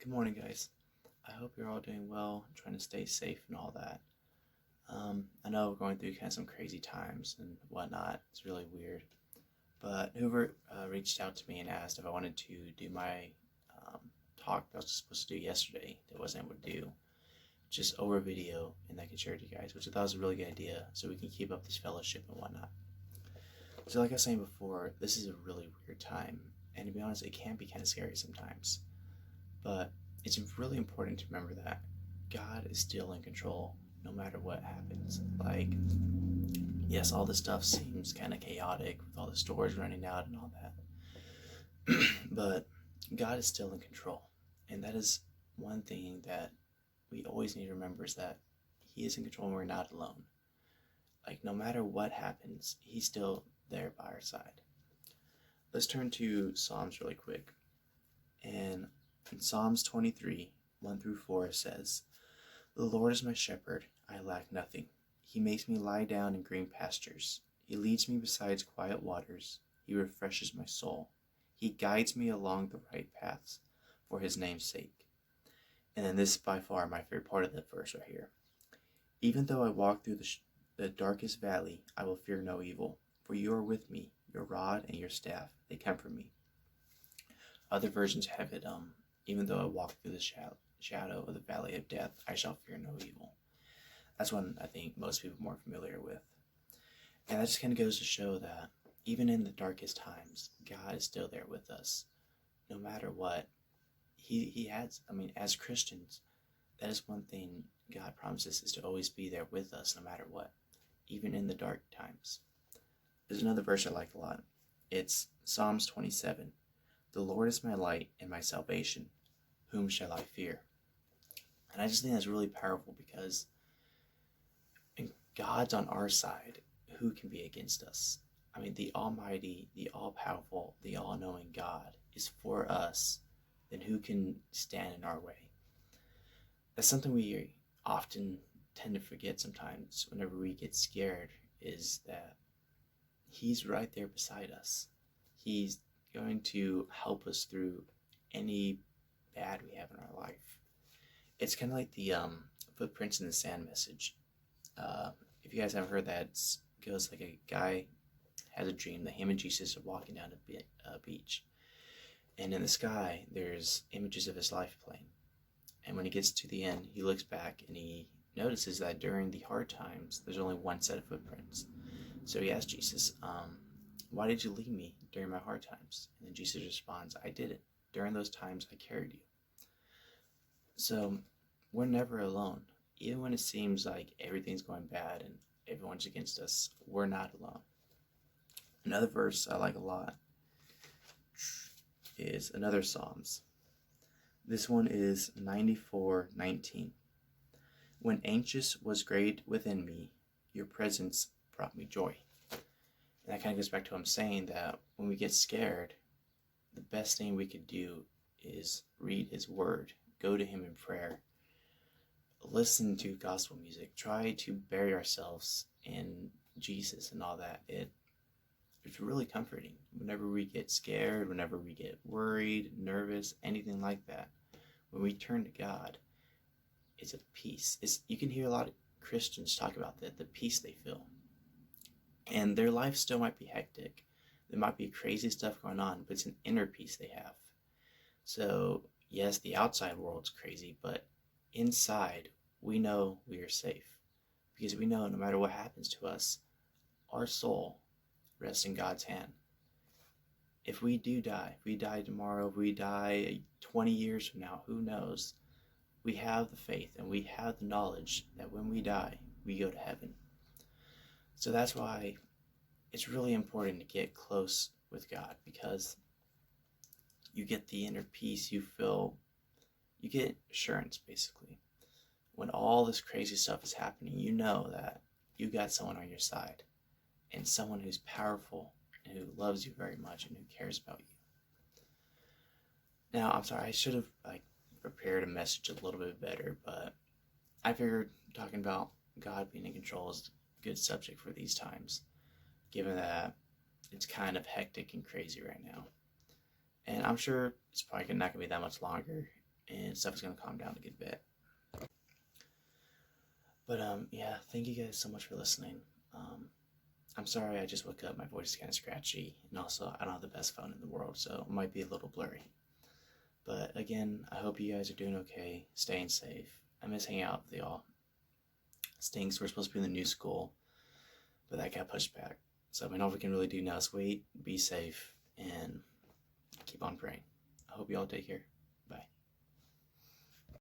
Good morning, guys. I hope you're all doing well, trying to stay safe and all that. I know we're going through kind of some crazy times and whatnot. It's really weird. But whoever reached out to me and asked if I wanted to do my um, talk that I was supposed to do yesterday that I wasn't able to do, just over video, and I can share it to you guys, which I thought was a really good idea so we can keep up this fellowship and whatnot. So, like I was saying before, this is a really weird time, and to be honest, it can be kind of scary sometimes. But it's really important to remember that God is still in control no matter what happens. Like, yes, all this stuff seems kind of chaotic with all the stores running out and all that. But God is still in control. And that is one thing that we always need to remember is that He is in control and we're not alone. Like, no matter what happens, He's still there by our side. Let's turn to Psalms really quick. And in Psalms 23, 1 through 4 says, "The Lord is my shepherd, I lack nothing. He makes me lie down in green pastures. He leads me beside quiet waters. He refreshes my soul. He guides me along the right paths for His name's sake." And then this is by far my favorite part of the verse right here. "Even though I walk through the darkest valley, I will fear no evil, for you are with me. Your rod and your staff, they comfort me." Other versions have it, "Even though I walk through the shadow of the valley of death, I shall fear no evil." That's one I think most people are more familiar with. And that just kind of goes to show that even in the darkest times, God is still there with us. No matter what, He has, as Christians, that is one thing God promises is to always be there with us no matter what, even in the dark times. There's another verse I like a lot. It's Psalms 27. "The Lord is my light and my salvation. Whom shall I fear?" And I just think that's really powerful because when God's on our side, who can be against us? The Almighty, the all-powerful, the all-knowing God is for us, then who can stand in our way? That's something we often tend to forget sometimes whenever we get scared, is that He's right there beside us. He's going to help us through any bad we have in our life. It's kind of like the footprints in the sand message. If you guys haven't heard that, it goes like a guy has a dream that him and Jesus are walking down a beach, and in the sky there's images of his life playing. And when he gets to the end, he looks back and he notices that during the hard times, there's only one set of footprints. So he asks Jesus, "Why did you leave me during my hard times?" And then Jesus responds, "I did it. During those times, I carried you." So we're never alone. Even when it seems like everything's going bad and everyone's against us, we're not alone. Another verse I like a lot is another Psalms. This one is 94:19. "When anxious was great within me, your presence brought me joy." And that kind of goes back to what I'm saying, that when we get scared, the best thing we could do is read His Word, go to Him in prayer, listen to gospel music, try to bury ourselves in Jesus and all that. It's really comforting whenever we get scared, whenever we get worried, nervous, anything like that. When we turn to God, it's a peace. You can hear a lot of Christians talk about the peace they feel. And their life still might be hectic. There might be crazy stuff going on, but it's an inner peace they have. So, yes, the outside world's crazy, but inside, we know we are safe. Because we know no matter what happens to us, our soul rests in God's hand. If we do die, if we die tomorrow, if we die 20 years from now, who knows? We have the faith and we have the knowledge that when we die, we go to heaven. So that's why it's really important to get close with God, because you get the inner peace, you get assurance basically. When all this crazy stuff is happening, you know that you got someone on your side, and someone who's powerful and who loves you very much and who cares about you. Now, I'm sorry, I should have prepared a message a little bit better, but I figured talking about God being in control is a good subject for these times, given that it's kind of hectic and crazy right now. And I'm sure it's probably not going to be that much longer. and stuff is gonna calm down a good bit. But yeah, thank you guys so much for listening. I'm sorry I just woke up. My voice is kind of scratchy, and also I don't have the best phone in the world, so it might be a little blurry. But again, I hope you guys are doing okay, staying safe. I miss hanging out with y'all. Stinks. We're supposed to be in the new school, but that got pushed back. So I mean, all we can really do now is wait, be safe, and keep on praying. I hope you all take care.